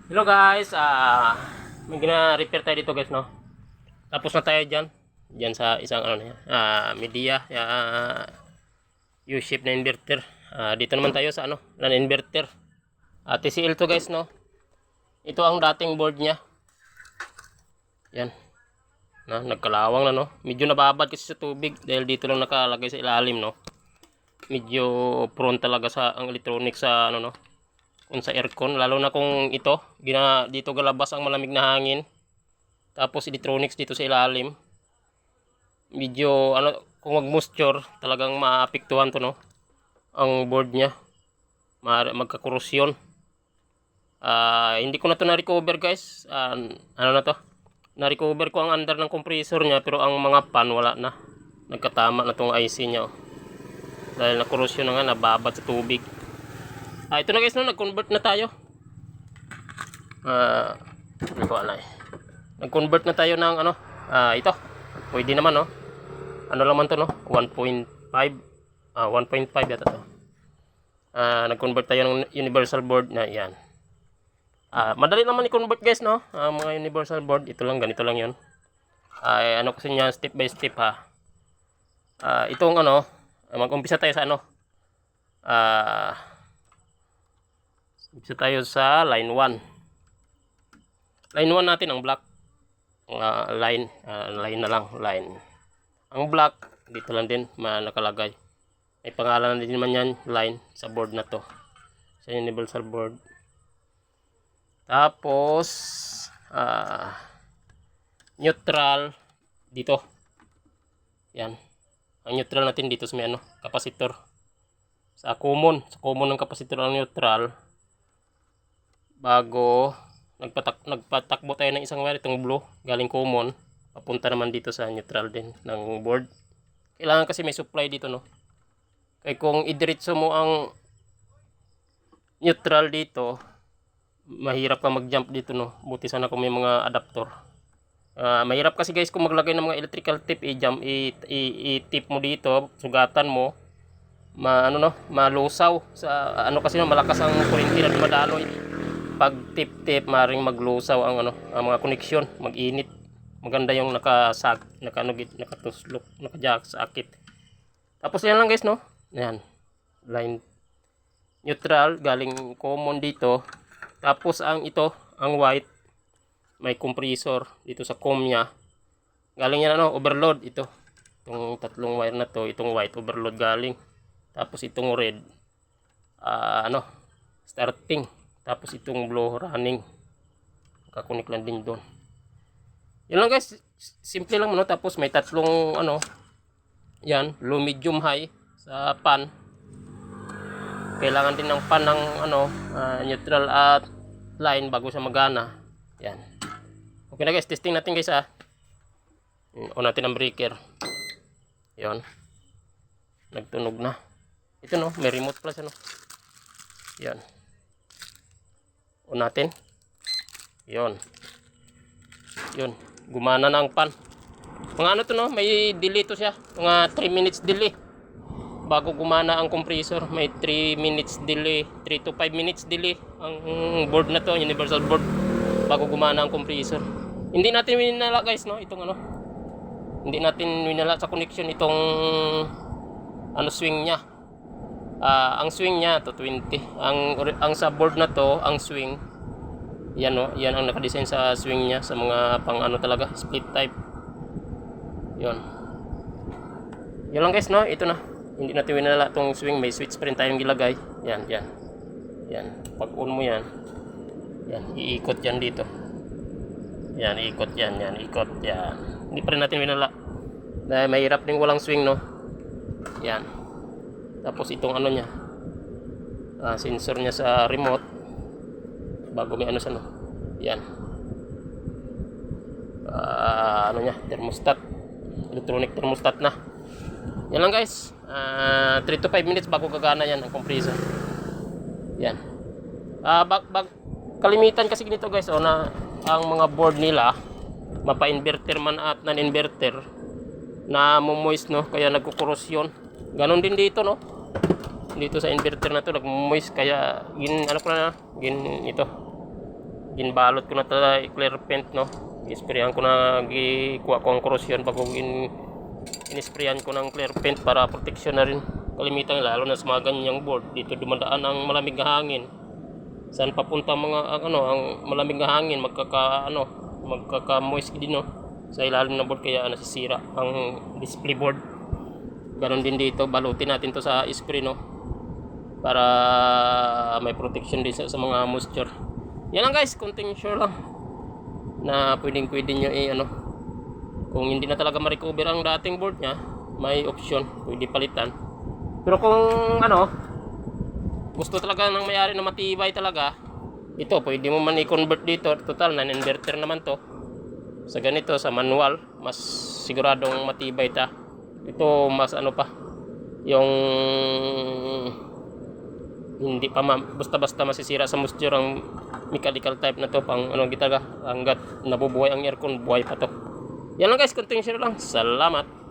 Hello guys, may gina-repair tayo dito guys, no? Tapos na tayo dyan. Dyan sa isang ano na yan, media, U-shape na inverter. Dito naman tayo sa ano, non-inverter. TCL to guys, no? Ito ang dating board niya. Yan. Nagkalawang na, no? Medyo nababad kasi sa tubig dahil dito lang nakalagay sa ilalim, no? Medyo prone talaga sa ang electronics sa ano, no? Kung sa aircon, lalo na kung ito dito galabas ang malamig na hangin, tapos electronics dito sa ilalim, medyo ano, kung mag moisture talagang maapektuhan to, no, ang board nya, magkakorosyon. Hindi ko na to na-recover guys. Ano na to, na-recover ko ang under ng compressor nya, pero ang mga pan wala na, nagkatama na tong IC nya, dahil na korosyon na nga, nababad sa tubig. Ito na guys, no, nag-convert na tayo. Hindi ko alam. Nag-convert na tayo ng ano, ito. Pwede naman, no. Ano lang man to, no? 1.5. 1.5 yata to. Nag-convert tayo ng universal board na yan. Madali naman i-convert guys, no. Mga universal board, ito lang, ganito lang 'yon. Ano kasi niya, step by step ha. Itong ano, mag-umpisa tayo sa ano. Umpisa tayo sa line 1. Line 1 natin ang black. Line na lang, line. Ang black, dito lang din nakalagay. May pangalan din naman yan, line, sa board na to. Sa universal board. Tapos, neutral, dito. Yan. Ang neutral natin dito sa may ano, capacitor. Sa common ng capacitor ang neutral. Bago nagpatakbo tayo ng isang wire, itong blue galing common papunta naman dito sa neutral din ng board. Kailangan kasi may supply dito, no, kaya kung idiretso mo ang neutral dito, mahirap ka mag jump dito, no. Buti sana kung may mga adapter. Mahirap kasi guys kung maglagay ng mga electrical tape, i-tip mo dito, sugatan mo, ano, no, malusaw sa ano, kasi no, malakas ang kuryente na dumadaloy. Pag tip maring maglusaw ang ano, ang mga connection, mag-init. Maganda yung nakatuslok, nakajack sa akit. Tapos yan lang guys, no. Yan. Line neutral galing common dito. Tapos ang ito, ang white, may compressor dito sa com nya. Galing yan ano, overload ito. Itong tatlong wire na to, itong white overload galing. Tapos itong red, ano, starting. Tapos itong blue running, kakunik lang din doon. Yun lang guys, simple lang, no. Tapos may tatlong ano, yan, low, medium, high sa pan. Kailangan din ng pan ng ano, neutral at line bago siya magana. Yan. Okay na guys, testing natin guys ha. On natin ang breaker. Yan. Nagtunog na. Ito, no, may remote plus ano. Yan. On natin. Yon. Gumana na ang pan. Mga ano to, no, may delay to siya. Mga 3 minutes delay bago gumana ang compressor. May 3 minutes delay, 3 to 5 minutes delay ang board na to, universal board, bago gumana ang compressor. Hindi natin winala guys, no, itong ano. Hindi natin winala sa connection itong ano, swing nya. Ang swing nya to 20. Ang sa board na to, ang swing, yan, no, yan ang naka-design sa swing nya, sa mga pang ano talaga, split type. Yan lang guys, no. Ito na, hindi natin winala tong swing, may switch pa rin tayong gilagay. Yan. Pag on mo yan, iikot yan dito. Yan, ikot yan. Hindi pa rin natin winala dahil mahirap din walang swing, no. Yan. Tapos itong ano nya, sensor nya sa remote, bago may ano sa no. Yan. Ano nya, thermostat, electronic thermostat na. Yan lang guys. 3 to 5 minutes bago gagana yan ang compressor. Yan. Kalimitan kasi ganito guys, na ang mga board nila, mapa-inverter man at non-inverter, na moist, no, kaya nagkukorosyon. Ganon din dito, no. Dito sa inverter na to, nagmo-moist, kaya ano ko na, ito ginbalot ko na talaga clear paint, no. Isprayan ko na, gikuha ko ang corrosion bago inisprayan ko ng clear paint para protection na rin. Kalimitan lalo na sa mga ganyang board, dito dumadaan ang malamig na hangin. Saan papunta mga ang malamig na hangin, magkaka-moist din, no, sa ilalim ng board, kaya nasisira ang display board. Ganon din dito, balutin natin to sa spray, no, para may protection din sa mga moisture. Yan lang guys, konting sure lang na pwede nyo kung hindi na talaga ma-recover ang dating board nya, may option, pwede palitan. Pero kung gusto talaga ng may-ari na matibay talaga, ito pwede mo man i-convert dito. Total na inverter naman to. Sa ganito, sa manual, mas siguradong matibay ta. Ito mas pa, yung hindi pa basta-basta masisira sa moisture ang mechanical type na to, pang gitaga hanggat nabubuhay ang aircon, buhay pa to. Yan lang guys, konting share lang. Salamat.